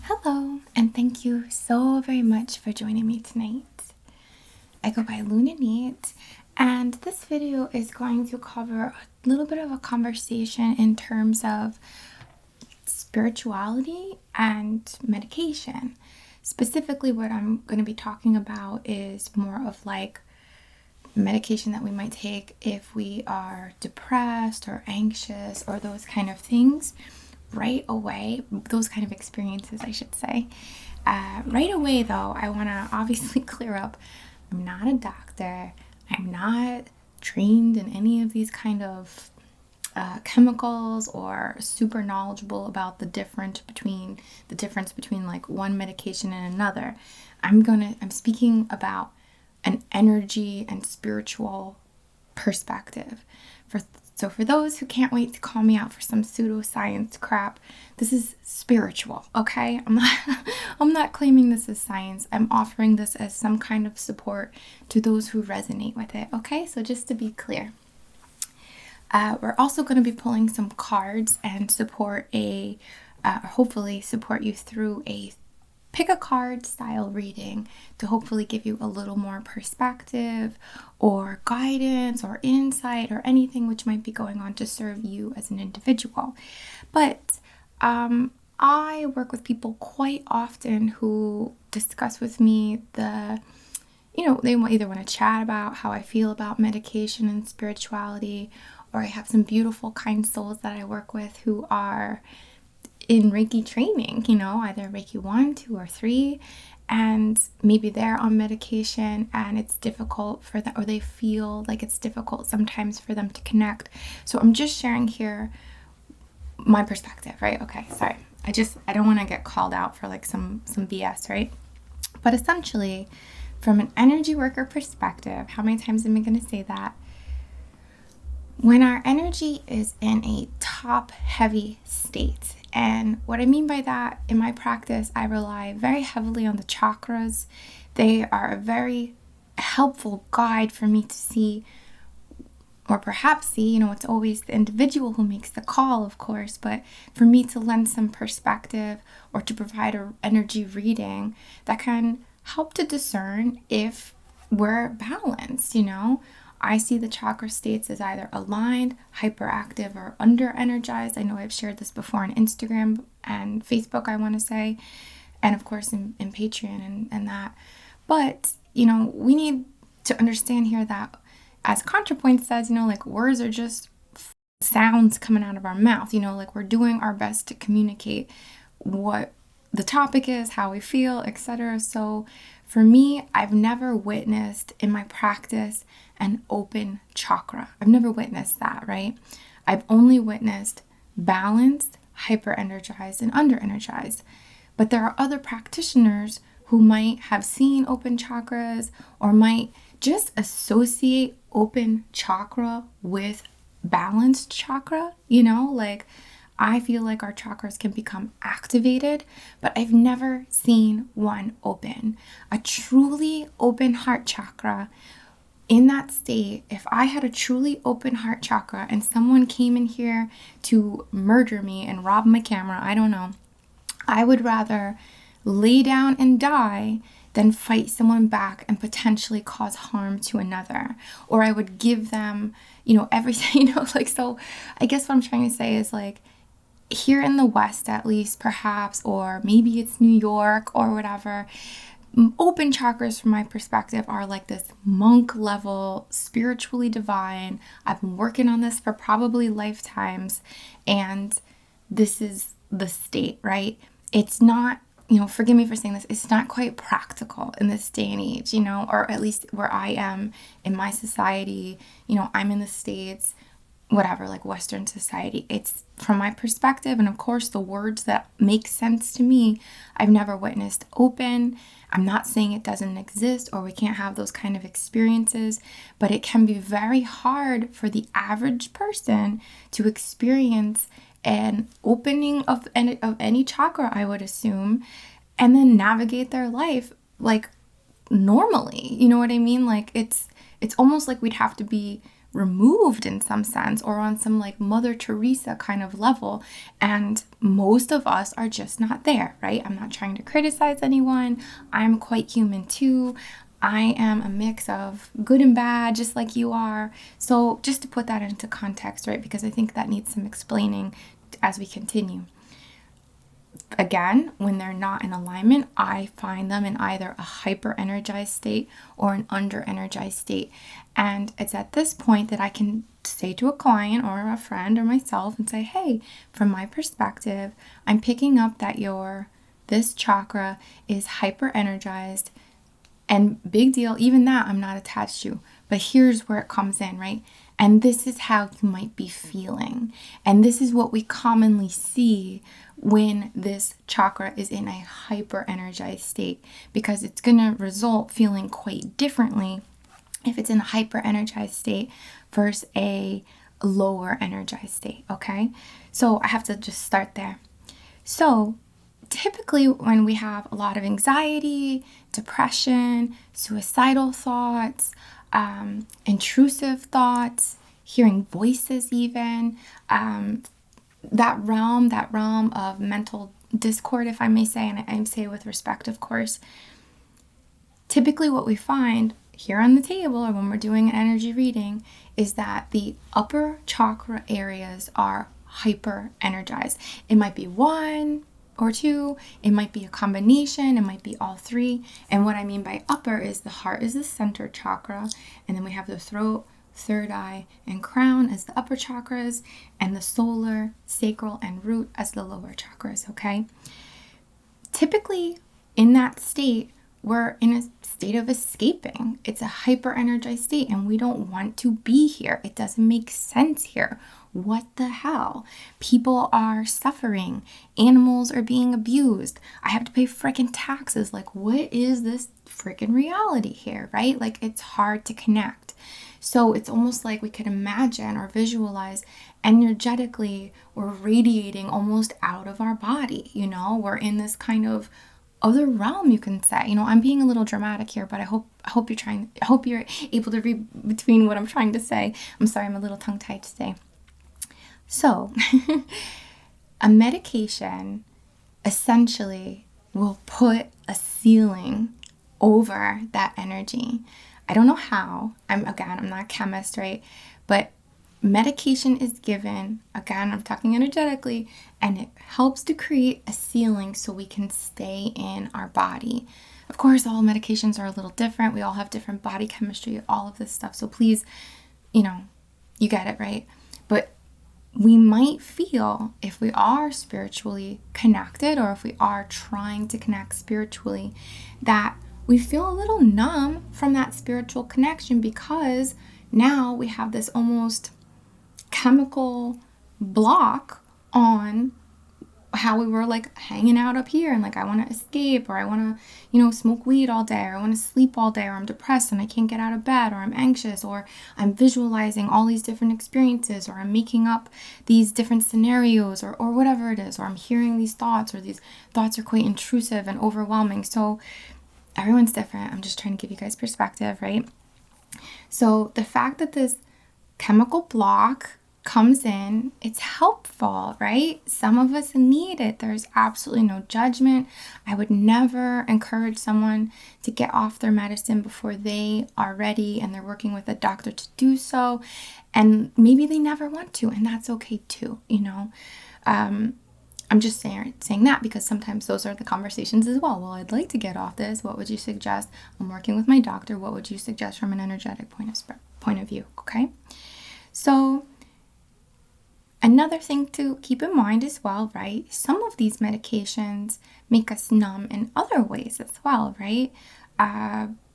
Hello, and thank you so very much for joining me tonight. I go by Lune, INNATE, and this video is going to cover a little bit of a conversation in terms of spirituality and medication. Specifically, what I'm going to be talking about is more of like medication that we might take if we are depressed or anxious or those kind of things. Right away, those kind of experiences, I should say. Right away, though, I want to obviously clear up, I'm not a doctor. I'm not trained in any of these kind of chemicals or super knowledgeable about the difference between like one medication and another. I'm speaking about an energy and spiritual perspective. So for those who can't wait to call me out for some pseudoscience crap, this is spiritual, okay? I'm not claiming this as science. I'm offering this as some kind of support to those who resonate with it, okay? So just to be clear. We're also going to be pulling some cards and hopefully support you through a pick a card style reading to hopefully give you a little more perspective or guidance or insight or anything which might be going on to serve you as an individual. But I work with people quite often who discuss with me they either want to chat about how I feel about medication and spirituality, or I have some beautiful, kind souls that I work with who are in Reiki training, either Reiki 1, 2, or 3, and maybe they're on medication and it's difficult for them, or they feel like it's difficult sometimes for them to connect. So I'm just sharing here my perspective, right? Okay, sorry. I don't want to get called out for like some BS, right? But essentially, from an energy worker perspective, how many times am I going to say that? When our energy is in a top-heavy state, and what I mean by that, in my practice, I rely very heavily on the chakras. They are a very helpful guide for me to see, or perhaps see, it's always the individual who makes the call, of course, but for me to lend some perspective or to provide an energy reading that can help to discern if we're balanced, I see the chakra states as either aligned, hyperactive, or under-energized. I know I've shared this before on Instagram and Facebook, I want to say, and of course in Patreon and that. But, we need to understand here that, as ContraPoint says, like words are just sounds coming out of our mouth, like we're doing our best to communicate what the topic is, how we feel, etc. So for me, I've never witnessed in my practice an open chakra. I've never witnessed that, right? I've only witnessed balanced, hyper-energized, and under-energized. But there are other practitioners who might have seen open chakras or might just associate open chakra with balanced chakra, like I feel like our chakras can become activated, but I've never seen one open. A truly open heart chakra, in that state, if I had a truly open heart chakra and someone came in here to murder me and rob my camera, I don't know, I would rather lay down and die than fight someone back and potentially cause harm to another. Or I would give them, everything, so I guess what I'm trying to say is like, here in the West, at least, perhaps, or maybe it's New York or whatever, open chakras from my perspective are like this monk level, spiritually divine. I've been working on this for probably lifetimes, and this is the state, right? It's not, forgive me for saying this, it's not quite practical in this day and age, or at least where I am in my society, I'm in the States, whatever, like Western society. It's from my perspective, and of course the words that make sense to me, I've never witnessed open. I'm not saying it doesn't exist or we can't have those kind of experiences, but it can be very hard for the average person to experience an opening of any chakra, I would assume, and then navigate their life like normally. You know what I mean? Like it's almost like we'd have to be removed in some sense, or on some like Mother Teresa kind of level. And most of us are just not there, right? I'm not trying to criticize anyone. I'm quite human too. I am a mix of good and bad, just like you are. So just to put that into context, right? Because I think that needs some explaining as we continue. Again, when they're not in alignment, I find them in either a hyper-energized state or an under-energized state. And it's at this point that I can say to a client or a friend or myself and say, hey, from my perspective, I'm picking up that this chakra is hyper-energized. And big deal, even that I'm not attached to. But here's where it comes in, right? And this is how you might be feeling. And this is what we commonly see when this chakra is in a hyper-energized state, because it's going to result feeling quite differently if it's in a hyper-energized state versus a lower energized state, okay? So I have to just start there. So typically when we have a lot of anxiety, depression, suicidal thoughts, intrusive thoughts, hearing voices even, that realm of mental discord, if I may say, and I say with respect, of course, typically what we find here on the table or when we're doing an energy reading is that the upper chakra areas are hyper energized. It might be one or two, it might be a combination, it might be all three. And what I mean by upper is the heart is the center chakra, and then we have the throat, third eye, and crown as the upper chakras, and the solar, sacral, and root as the lower chakras, okay? Typically, in that state, we're in a state of escaping. It's a hyper-energized state, and we don't want to be here. It doesn't make sense here. What the hell? People are suffering. Animals are being abused. I have to pay freaking taxes. Like, what is this freaking reality here, right? Like, it's hard to connect. So it's almost like we could imagine or visualize energetically we're radiating almost out of our body, you know? We're in this kind of other realm, you can say. You know, I'm being a little dramatic here, but I hope you're able to read between what I'm trying to say. I'm sorry, I'm a little tongue-tied today. So, a medication essentially will put a ceiling over that energy. I don't know how. I'm not a chemist, right? But medication is given, again, I'm talking energetically, and it helps to create a ceiling so we can stay in our body. Of course, all medications are a little different. We all have different body chemistry, all of this stuff. So please, you get it, right? But we might feel, if we are spiritually connected or if we are trying to connect spiritually, that we feel a little numb from that spiritual connection because now we have this almost chemical block on how we were like hanging out up here and like I want to escape, or I want to, smoke weed all day, or I want to sleep all day, or I'm depressed and I can't get out of bed, or I'm anxious, or I'm visualizing all these different experiences, or I'm making up these different scenarios, or whatever it is, or I'm hearing these thoughts, or these thoughts are quite intrusive and overwhelming. So everyone's different. I'm just trying to give you guys perspective, right? So the fact that this chemical block comes in, it's helpful, right? Some of us need it. There's absolutely no judgment. I would never encourage someone to get off their medicine before they are ready and they're working with a doctor to do so. And maybe they never want to, and that's okay too, I'm just saying that because sometimes those are the conversations as well. Well, I'd like to get off this. What would you suggest? I'm working with my doctor. What would you suggest from an energetic point of view? Okay. So another thing to keep in mind as well, right? Some of these medications make us numb in other ways as well, right?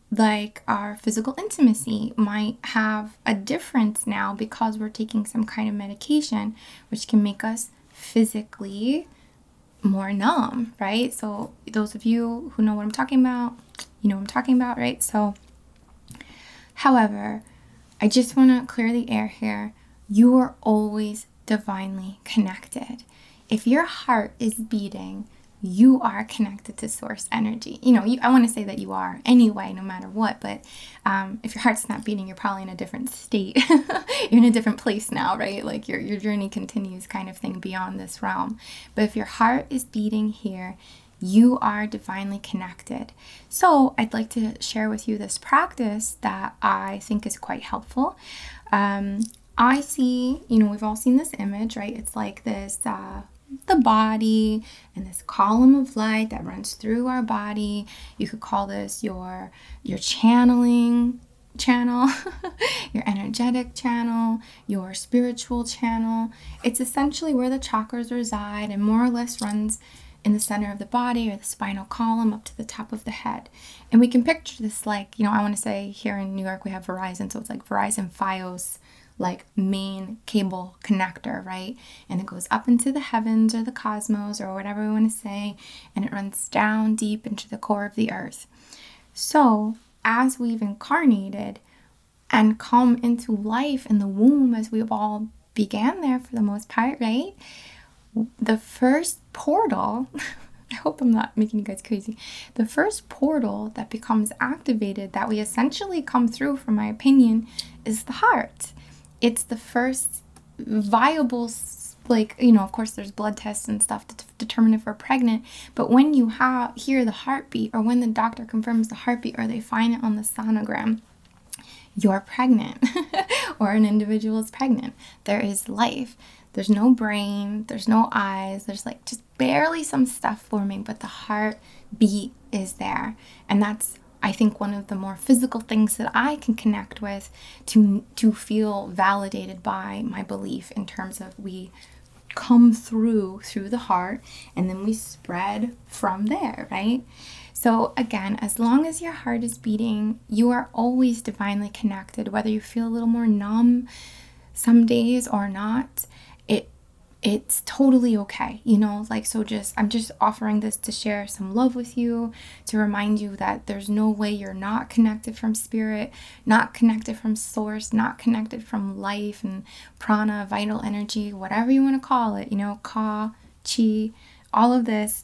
Like our physical intimacy might have a difference now because we're taking some kind of medication, which can make us physically more numb, right? So those of you who know what I'm talking about, you know what I'm talking about, right? So, however, I just want to clear the air here. You are always divinely connected. If your heart is beating you are connected to source energy. You know, I want to say that you are anyway, no matter what, but if your heart's not beating, you're probably in a different state. You're in a different place now, right? Like your journey continues kind of thing beyond this realm. But if your heart is beating here, you are divinely connected. So I'd like to share with you this practice that I think is quite helpful. I see, you know, we've all seen this image, right? It's like this, the body and this column of light that runs through our body. You could call this your channeling channel, your energetic channel, your spiritual channel. It's essentially where the chakras reside and more or less runs in the center of the body or the spinal column up to the top of the head. And we can picture this like, you know, I want to say here in New York we have Verizon, so it's like Verizon Fios, like main cable connector, right? And it goes up into the heavens or the cosmos or whatever we want to say, and it runs down deep into the core of the earth. So as we've incarnated and come into life in the womb, as we've all began there for the most part, right? The first portal, I hope I'm not making you guys crazy. The first portal that becomes activated, that we essentially come through, from my opinion, is the heart. It's the first viable, like, you know, of course there's blood tests and stuff to determine if we're pregnant, but when you hear the heartbeat, or when the doctor confirms the heartbeat, or they find it on the sonogram, you're pregnant, or an individual is pregnant. There is life. There's no brain, there's no eyes, there's like just barely some stuff forming, but the heartbeat is there. And that's, I think, one of the more physical things that I can connect with to feel validated by my belief, in terms of we come through the heart and then we spread from there, right? So again, as long as your heart is beating, you are always divinely connected, whether you feel a little more numb some days or not. It's totally okay, you know, like, so I'm just offering this to share some love with you, to remind you that there's no way you're not connected from spirit, not connected from source, not connected from life and prana, vital energy, whatever you want to call it, you know, ka, chi, all of this.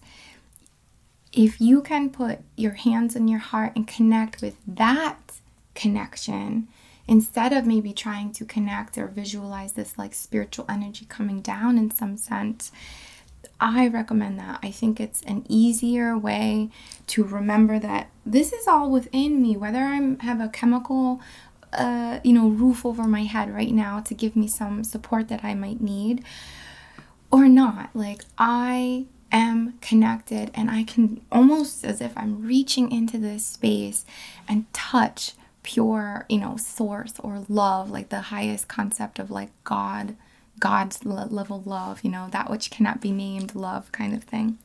If you can put your hands on your heart and connect with that connection, instead of maybe trying to connect or visualize this like spiritual energy coming down in some sense, I recommend that. I think it's an easier way to remember that this is all within me, whether I have a chemical, roof over my head right now to give me some support that I might need or not. Like, I am connected, and I can, almost as if I'm reaching into this space and touch pure, source or love, like the highest concept of like God's level love, that which cannot be named love kind of thing.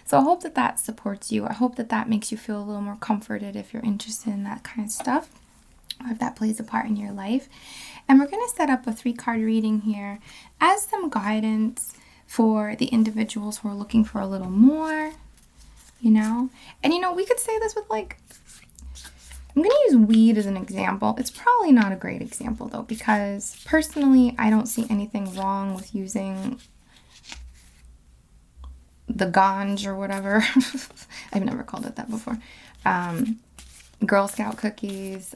So I hope that supports you. I hope that makes you feel a little more comforted if you're interested in that kind of stuff, or if that plays a part in your life. And we're going to set up a 3-card reading here as some guidance for the individuals who are looking for a little more, And, we could say this with like, I'm going to use weed as an example. It's probably not a great example though, because personally, I don't see anything wrong with using the ganj or whatever. I've never called it that before. Girl Scout cookies,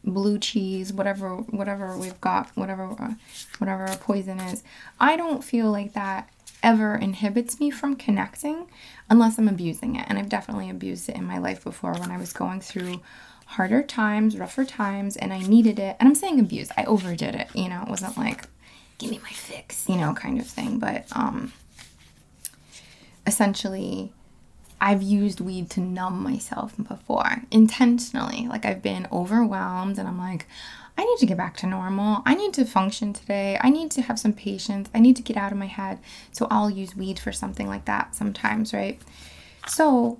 blue cheese, whatever we've got, whatever our poison is. I don't feel like that ever inhibits me from connecting unless I'm abusing it. And I've definitely abused it in my life before when I was going through harder times, rougher times, and I needed it. And I'm saying abuse, I overdid it, it wasn't like, give me my fix, kind of thing. But essentially, I've used weed to numb myself before, intentionally. Like, I've been overwhelmed and I'm like, I need to get back to normal. I need to function today. I need to have some patience. I need to get out of my head. So I'll use weed for something like that sometimes, right? So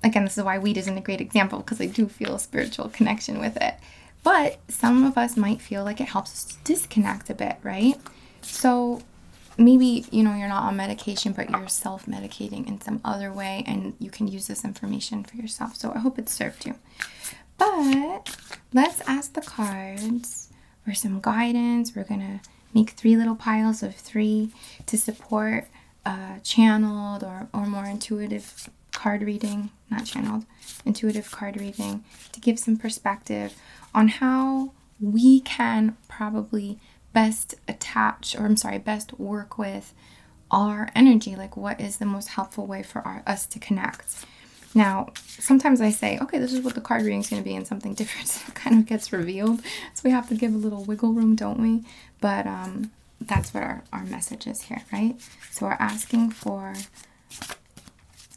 again, this is why weed isn't a great example, because I do feel a spiritual connection with it. But some of us might feel like it helps us to disconnect a bit, right? So maybe, you're not on medication, but you're self-medicating in some other way, and you can use this information for yourself. So I hope it served you. But let's ask the cards for some guidance. We're going to make 3 little piles of 3 to support channeled or more intuitive card reading, not channeled, intuitive card reading, to give some perspective on how we can probably best best work with our energy. Like, what is the most helpful way for us to connect? Now, sometimes I say, okay, this is what the card reading is going to be, and something different kind of gets revealed. So we have to give a little wiggle room, don't we? But that's what our message is here, right? So we're asking for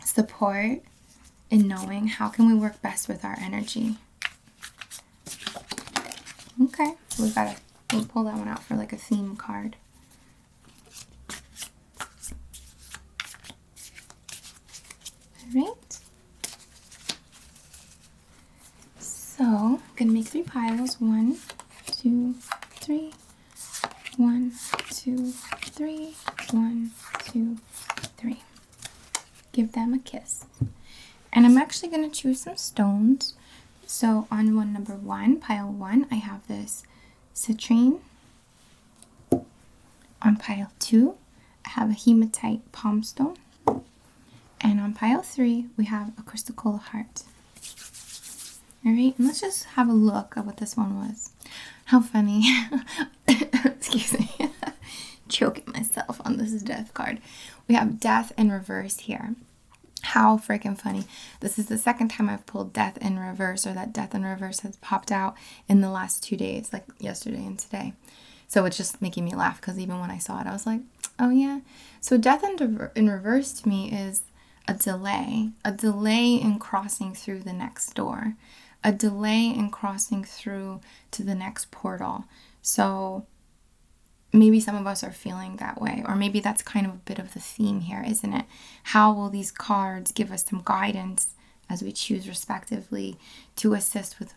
support in knowing how can we work best with our energy. Okay, so we'll pull that one out for like a theme card. All right. So I'm gonna make 3 piles. 1, 2, 3. 1, 2, 3. 1, 2, 3. Give them a kiss. And I'm actually gonna choose some stones. So on number 1, pile 1, I have this citrine. On pile 2, I have a hematite palm stone. And on pile 3, we have a crystal heart. Alright, and let's just have a look at what this one was. How funny. Excuse me. Choking myself on this death card. We have death in reverse here. How freaking funny. This is the second time I've pulled death in reverse, or that death in reverse has popped out in the last 2 days, like yesterday and today. So it's just making me laugh, because even when I saw it, I was like, oh yeah. So death in reverse to me is a delay in crossing through the next door, a delay in crossing through to the next portal. So maybe some of us are feeling that way, or maybe that's kind of a bit of the theme here, isn't it? How will these cards give us some guidance as we choose respectively to assist with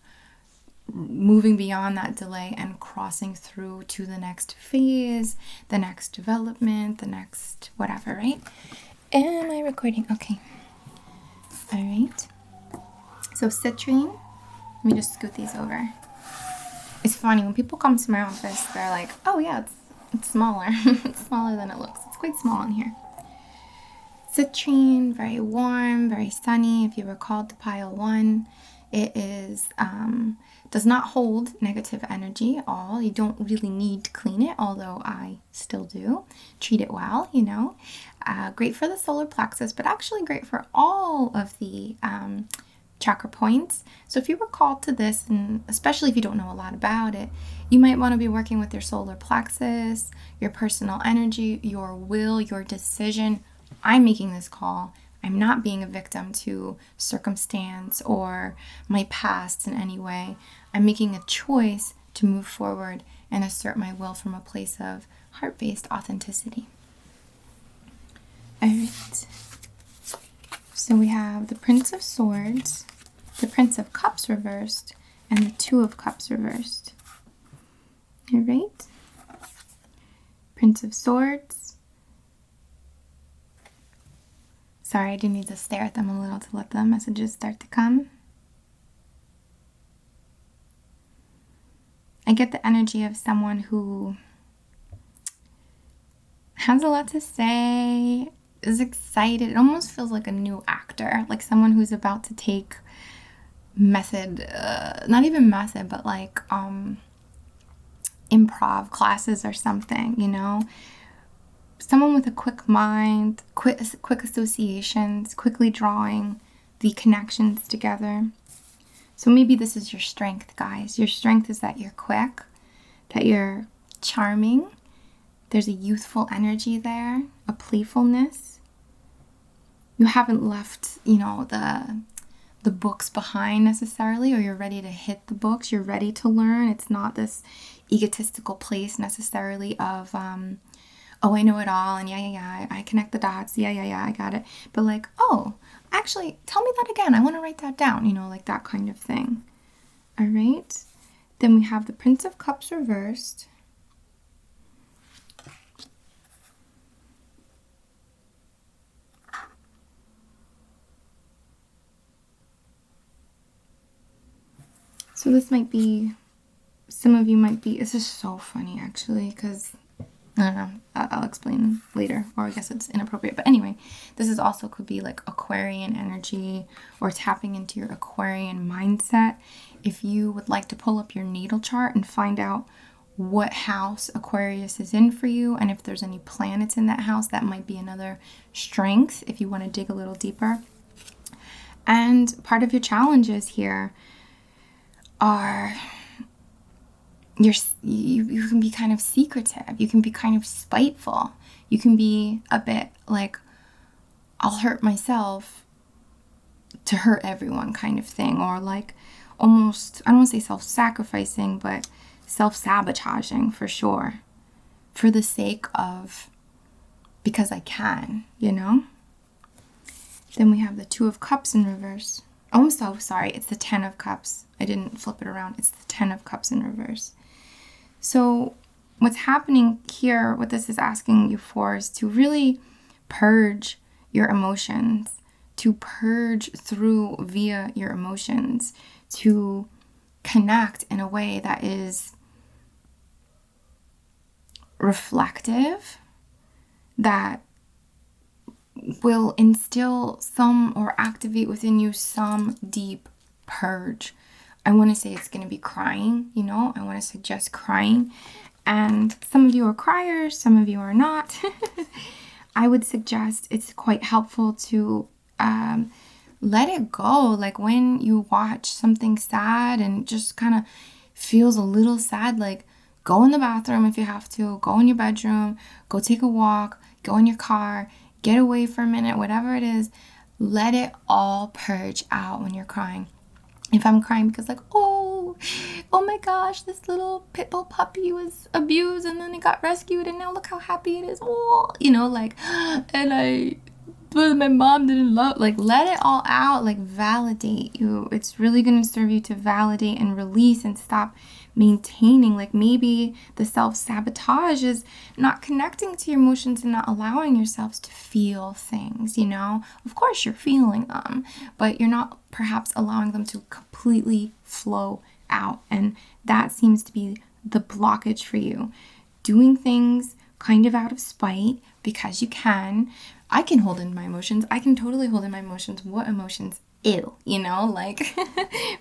moving beyond that delay and crossing through to the next phase, the next development, the next whatever, right? Am I recording? Okay. All right. So citrine, let me just scoot these over. It's funny, when people come to my office, they're like, oh yeah, it's smaller. It's smaller than it looks. It's quite small in here. Citrine, very warm, very sunny. If you recall the pile 1, it is does not hold negative energy at all. You don't really need to clean it, although I still do. Treat it well, you know. Great for the solar plexus, but actually great for all of the chakra points. So if you were called to this, and especially if you don't know a lot about it, you might want to be working with your solar plexus, your personal energy, your will, your decision. I'm making this call. I'm not being a victim to circumstance or my past in any way. I'm making a choice to move forward and assert my will from a place of heart-based authenticity. All right. So we have the Prince of Swords, the Prince of Cups reversed, and the Two of Cups reversed. All right. Prince of Swords. Sorry, I do need to stare at them a little to let the messages start to come. I get the energy of someone who has a lot to say, is excited. It almost feels like a new actor, like someone who's about to take method, not even method, but like improv classes or something, you know? Someone with a quick mind, quick associations, quickly drawing the connections together. So maybe this is your strength, guys. Your strength is that you're quick, that you're charming. There's a youthful energy there, a playfulness. You haven't left, you know, the books behind necessarily, or you're ready to hit the books. You're ready to learn. It's not this egotistical place necessarily of, oh, I know it all, and yeah, I connect the dots, yeah, I got it. But like, oh, actually, tell me that again. I want to write that down, you know, like that kind of thing. All right. Then we have the Prince of Cups reversed. So this might be, some of you might be, this is so funny actually, because I don't know. I'll explain later, or I guess it's inappropriate. But anyway, this is also could be like Aquarian energy or tapping into your Aquarian mindset. If you would like to pull up your natal chart and find out what house Aquarius is in for you, and if there's any planets in that house, that might be another strength if you want to dig a little deeper. And part of your challenges here are you can be kind of secretive. You can be kind of spiteful. You can be a bit like, I'll hurt myself to hurt everyone kind of thing. Or like almost, I don't want to say self-sacrificing, but self-sabotaging for sure. For the sake of, because I can, you know? Then we have the Two of Cups in reverse. Oh, I'm so sorry. It's the Ten of Cups. I didn't flip it around. It's the Ten of Cups in reverse. So what's happening here, what this is asking you for, is to really purge your emotions, to purge through via your emotions, to connect in a way that is reflective, that will instill some or activate within you some deep purge. I want to say it's going to be crying, you know, I want to suggest crying. And some of you are criers, some of you are not. I would suggest it's quite helpful to let it go. Like when you watch something sad and just kind of feels a little sad, like go in the bathroom if you have to, go in your bedroom, go take a walk, go in your car, get away for a minute, whatever it is, let it all purge out when you're crying. If I'm crying because like, oh my gosh, this little pit bull puppy was abused and then it got rescued and now look how happy it is. Oh, you know, like, but my mom didn't love, like, let it all out, like, validate you. It's really going to serve you to validate and release and stop maintaining. Like, maybe the self-sabotage is not connecting to your emotions and not allowing yourselves to feel things, you know? Of course, you're feeling them, but you're not perhaps allowing them to completely flow out. And that seems to be the blockage for you. Doing things kind of out of spite because you can. I can hold in my emotions. I can totally hold in my emotions. What emotions? Ew, you know, like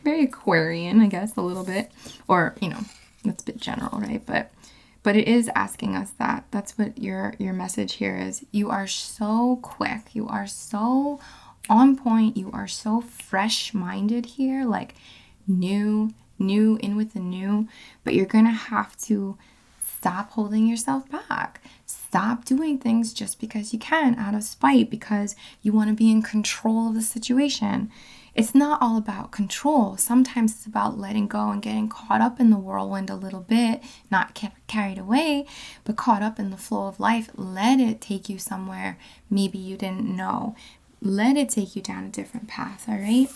very Aquarian, I guess, a little bit. Or, you know, that's a bit general, right? But it is asking us that. That's what your message here is. You are so quick. You are so on point. You are so fresh-minded here, like new, in with the new. But you're going to have to stop holding yourself back. Stop doing things just because you can, out of spite, because you want to be in control of the situation. It's not all about control. Sometimes it's about letting go and getting caught up in the whirlwind a little bit, not carried away, but caught up in the flow of life. Let it take you somewhere maybe you didn't know. Let it take you down a different path, all right?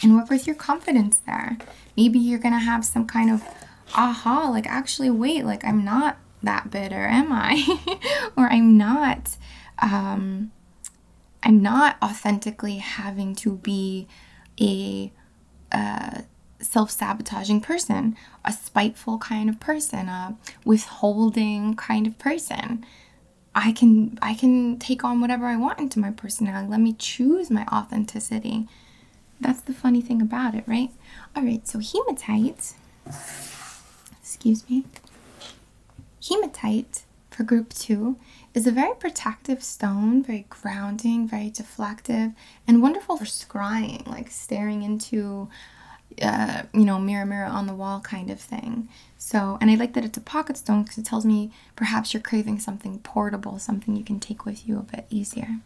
And work with your confidence there. Maybe you're going to have some kind of aha, like, actually, wait, like, I'm not that bitter, am I? Or I'm not authentically having to be a self-sabotaging person, a spiteful kind of person, a withholding kind of person. I can take on whatever I want into my personality. Let me choose my authenticity. That's the funny thing about it, right? All right, so hematite, excuse me. Hematite, for group 2, is a very protective stone, very grounding, very deflective, and wonderful for scrying, like staring into, mirror on the wall kind of thing. So, and I like that it's a pocket stone because it tells me perhaps you're craving something portable, something you can take with you a bit easier.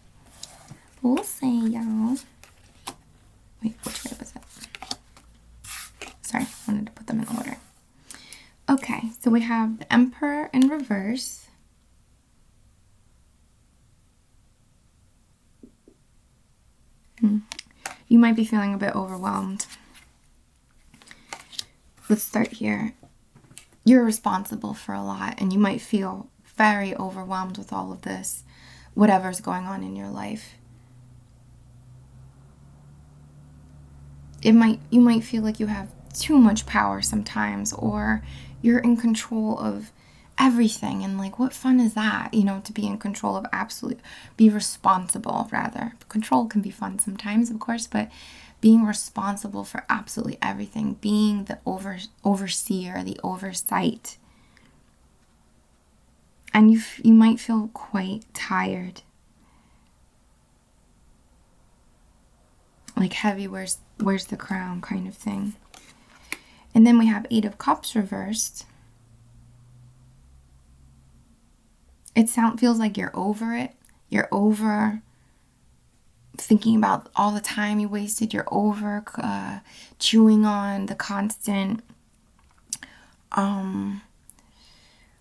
We'll see, y'all. Wait, which way was it? Sorry, I wanted to put them in order. Okay, so we have the Emperor in reverse. You might be feeling a bit overwhelmed. Let's start here. You're responsible for a lot, and you might feel very overwhelmed with all of this, whatever's going on in your life. You might feel like you have too much power sometimes, or you're in control of everything. And like, what fun is that, to be in control of be responsible rather. Control can be fun sometimes, of course, but being responsible for absolutely everything, being the overseer, the oversight. And you might feel quite tired. Like heavy, where's the crown kind of thing. And then we have 8 of Cups reversed. Feels like you're over it. You're over thinking about all the time you wasted. You're over chewing on the constant, and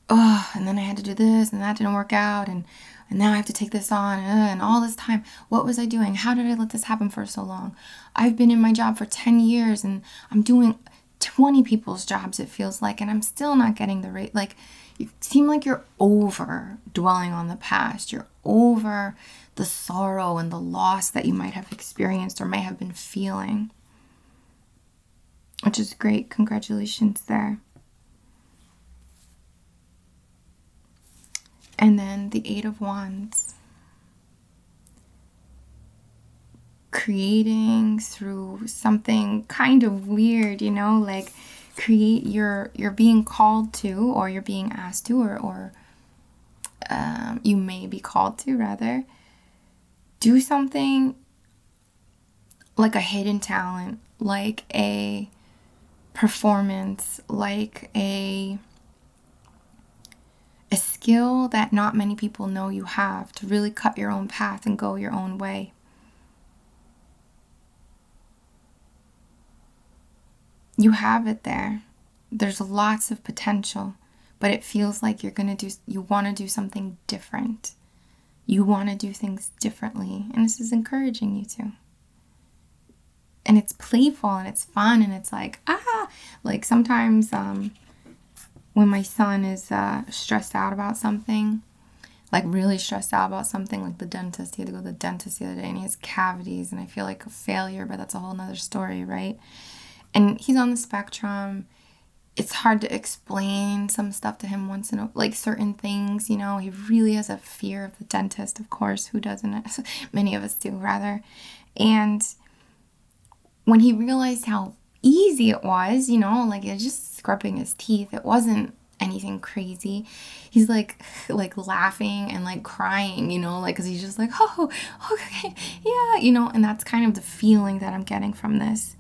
then I had to do this, and that didn't work out, and now I have to take this on, and all this time, what was I doing? How did I let this happen for so long? I've been in my job for 10 years, and I'm doing 20 people's jobs, it feels like, and I'm still not getting the rate. Like, you seem like you're over dwelling on the past. You're over the sorrow and the loss that you might have experienced or may have been feeling, which is great. Congratulations there. And then the 8 of Wands. Creating through something kind of weird, like you're being called to, or you're being asked to, or you may be called to rather, do something like a hidden talent, like a performance, like a skill that not many people know you have, to really cut your own path and go your own way. You have it there. There's lots of potential, but it feels like you want to do something different. You want to do things differently, and this is encouraging you to. And it's playful and it's fun, and it's like sometimes when my son is stressed out about something, like really stressed out about something, like the dentist. He had to go to the dentist the other day, and he has cavities, and I feel like a failure, but that's a whole nother story, right? And he's on the spectrum. It's hard to explain some stuff to him once in a, like certain things, he really has a fear of the dentist, of course. Who doesn't? Many of us do, rather. And when he realized how easy it was, like it was just scrubbing his teeth. It wasn't anything crazy. He's like laughing and like crying, like, because he's just like, oh, okay, yeah, and that's kind of the feeling that I'm getting from this.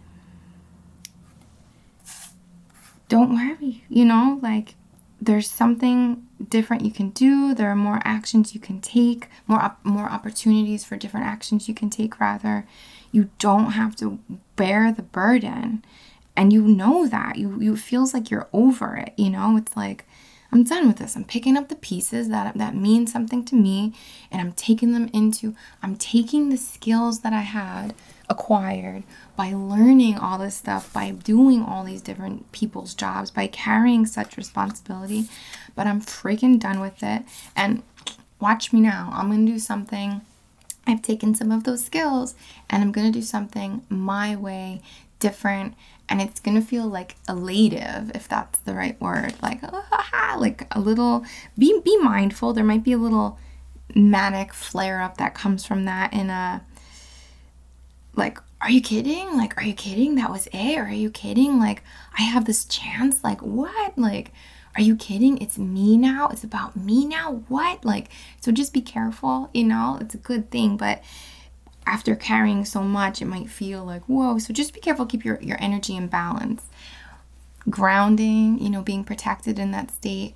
Don't worry, like there's something different you can do. There are more actions you can take, more opportunities for different actions you can take, rather. You don't have to bear the burden. And that. You feels like you're over it, It's like, I'm done with this. I'm picking up the pieces that mean something to me, and I'm taking the skills that I had acquired by learning all this stuff, by doing all these different people's jobs, by carrying such responsibility, but I'm freaking done with it. And watch me now. I'm going to do something. I've taken some of those skills, and I'm going to do something my way, different, and it's going to feel like elative, if that's the right word. Like, like a little, be mindful. There might be a little manic flare up that comes from that in a, like, are you kidding? Like, are you kidding? That was it? Or are you kidding? Like, I have this chance? Like, what? Like, are you kidding? It's me now? It's about me now? What? Like, so just be careful, it's a good thing, but after carrying so much, it might feel like, whoa. So just be careful, keep your energy in balance. Grounding, being protected in that state.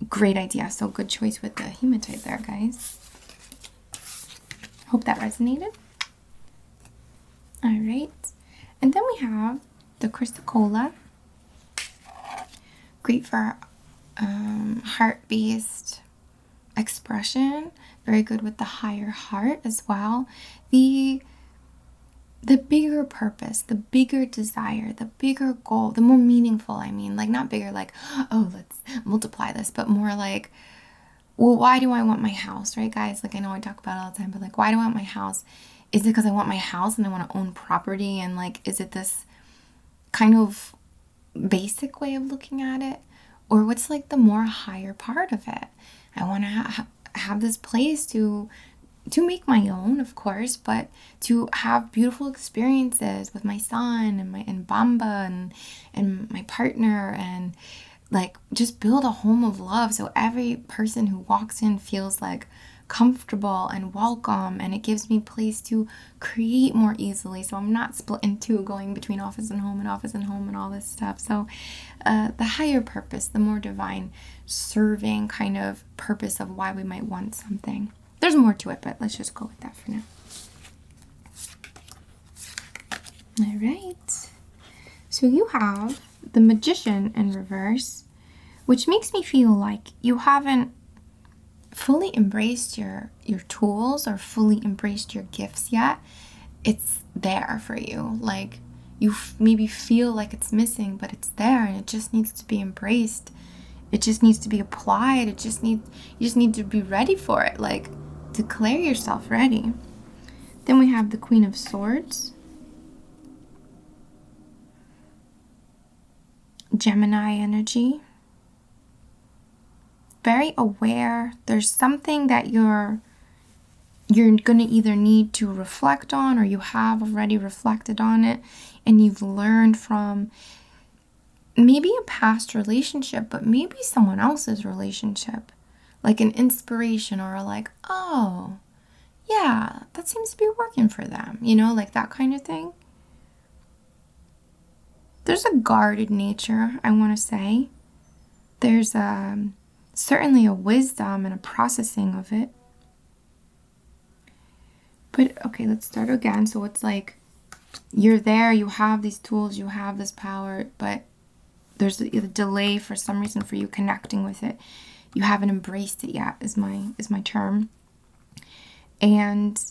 Great idea. So good choice with the hematite there, guys. Hope that resonated. All right. And then we have the Chrysocolla. Great for heart-based expression. Very good with the higher heart as well. The bigger purpose, the bigger desire, the bigger goal, the more meaningful, like not bigger like, oh, let's multiply this, but more like, well, why do I want my house, right, guys? Like, I know I talk about it all the time, but like, why do I want my house? Is it because I want my house and I want to own property? And like, is it this kind of basic way of looking at it? Or what's like the more higher part of it? I want to have this place to make my own, of course, but to have beautiful experiences with my son and Bamba and my partner, and like just build a home of love so every person who walks in feels like comfortable and welcome, and it gives me place to create more easily, so I'm not split in two, going between office and home and office and home and all this stuff. So the higher purpose, the more divine serving kind of purpose of why we might want something. There's more to it, but let's just go with that for now. All right. So you have the Magician in reverse, which makes me feel like you haven't fully embraced your tools or fully embraced your gifts yet. It's there for you. Like you maybe feel like it's missing, but it's there and it just needs to be embraced. It just needs to be applied. You just need to be ready for it. Like declare yourself ready. Then we have the Queen of Swords, Gemini energy. Very aware. There's something that you're going to either need to reflect on, or you have already reflected on it and you've learned from maybe a past relationship, but maybe someone else's relationship, like an inspiration, or like, oh yeah, that seems to be working for them, like that kind of thing. There's a guarded nature, I want to say. There's certainly a wisdom and a processing of it. But okay, let's start again. So it's like you're there, you have these tools, you have this power, but there's a delay for some reason for you connecting with it. You haven't embraced it yet, is my term. And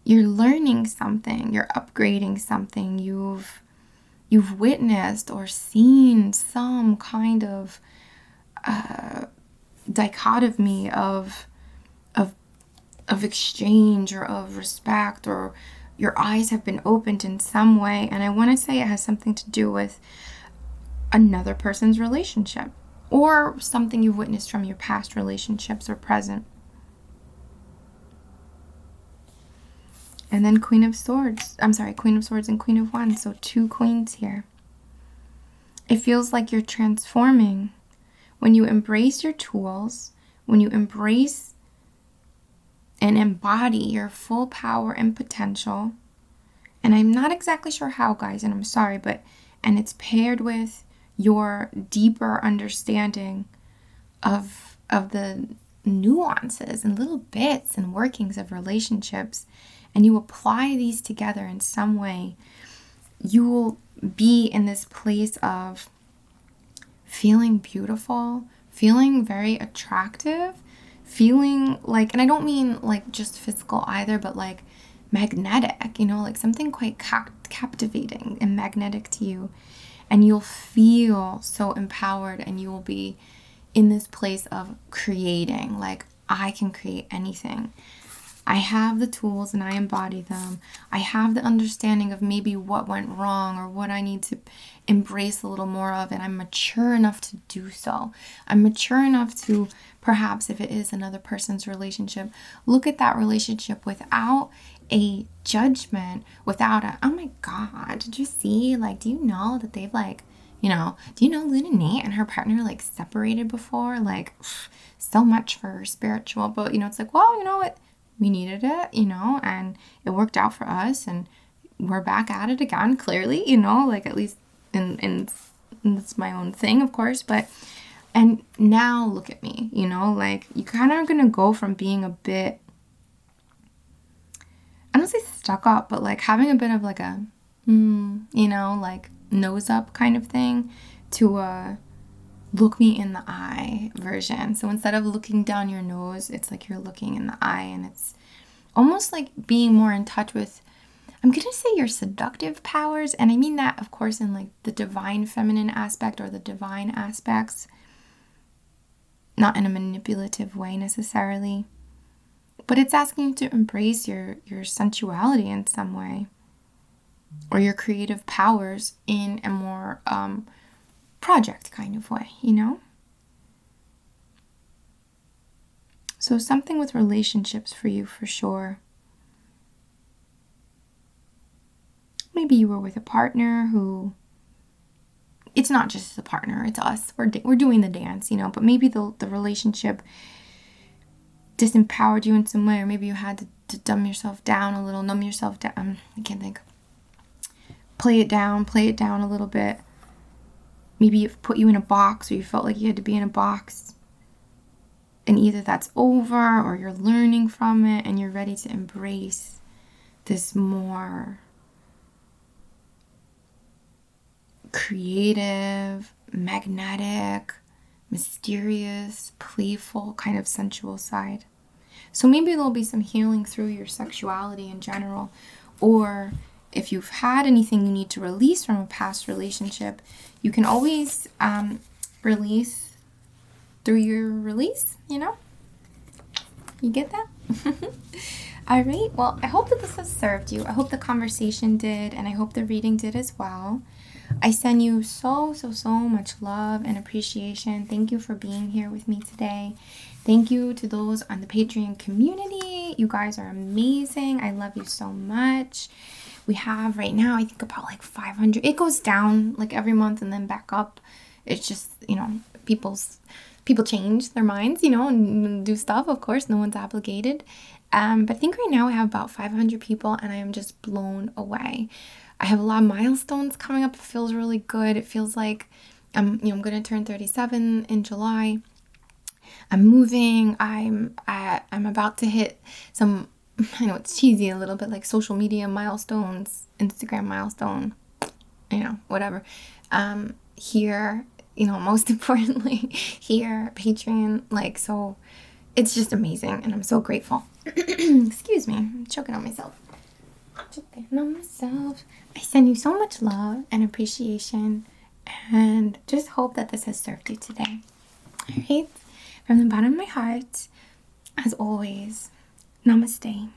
you're learning something, you're upgrading something, you've witnessed or seen some kind of dichotomy of exchange or of respect, or your eyes have been opened in some way. And I want to say it has something to do with another person's relationship or something you've witnessed from your past relationships or present. And then Queen of Swords and Queen of Wands. So two queens here. It feels like you're transforming when you embrace your tools, when you embrace and embody your full power and potential. And I'm not exactly sure how, guys, and I'm sorry, and it's paired with your deeper understanding of the nuances and little bits and workings of relationships, and you apply these together in some way, you will be in this place of feeling beautiful, feeling very attractive, feeling like, and I don't mean like just physical either, but like magnetic, like something quite captivating and magnetic to you. And you'll feel so empowered, and you will be in this place of creating, like I can create anything. I have the tools and I embody them. I have the understanding of maybe what went wrong or what I need to embrace a little more of, and I'm mature enough to do so. I'm mature enough to, perhaps if it is another person's relationship, look at that relationship without a judgment, without a, oh my God, did you see, like, do you know that they've like, do you know Lune and Nate and her partner like separated before? Like, so much for spiritual, but it's like, well, you know what? We needed it, and it worked out for us, and we're back at it again, clearly, like at least in that's my own thing, of course, and now look at me, like you kind of are going to go from being a bit, I don't say stuck up, but like having a bit of like a, like nose up kind of thing to a look me in the eye version. So instead of looking down your nose, it's like you're looking in the eye, and it's almost like being more in touch with, I'm going to say, your seductive powers. And I mean that, of course, in like the divine feminine aspect or the divine aspects, not in a manipulative way necessarily, but it's asking you to embrace your sensuality in some way, or your creative powers in a more project kind of way, So something with relationships for you for sure. Maybe you were with a partner who, it's not just the partner, it's us. We're doing the dance, but maybe the relationship disempowered you in some way, or maybe you had to dumb yourself down a little, numb yourself down. I can't think. Play it down a little bit. Maybe it put you in a box, or you felt like you had to be in a box. And either that's over, or you're learning from it and you're ready to embrace this more creative, magnetic, mysterious, playful, kind of sensual side. So maybe there'll be some healing through your sexuality in general, or if you've had anything you need to release from a past relationship, you can always release through your release, You get that? All right. Well, I hope that this has served you. I hope the conversation did, and I hope the reading did as well. I send you so much love and appreciation. Thank you for being here with me today. Thank you to those on the Patreon community. You guys are amazing. I love you so much. We have right now, I think about like 500. It goes down like every month and then back up. It's just, people change their minds, and do stuff. Of course, no one's obligated. But I think right now I have about 500 people, and I am just blown away. I have a lot of milestones coming up. It feels really good. It feels like I'm going to turn 37 in July. I'm moving. I'm about to hit some, I know it's cheesy a little bit, like social media milestones, Instagram milestone, whatever. Here, most importantly, here, Patreon, so it's just amazing, and I'm so grateful. Excuse me, I'm choking on myself. I send you so much love and appreciation, and just hope that this has served you today. All right, from the bottom of my heart, as always, namaste.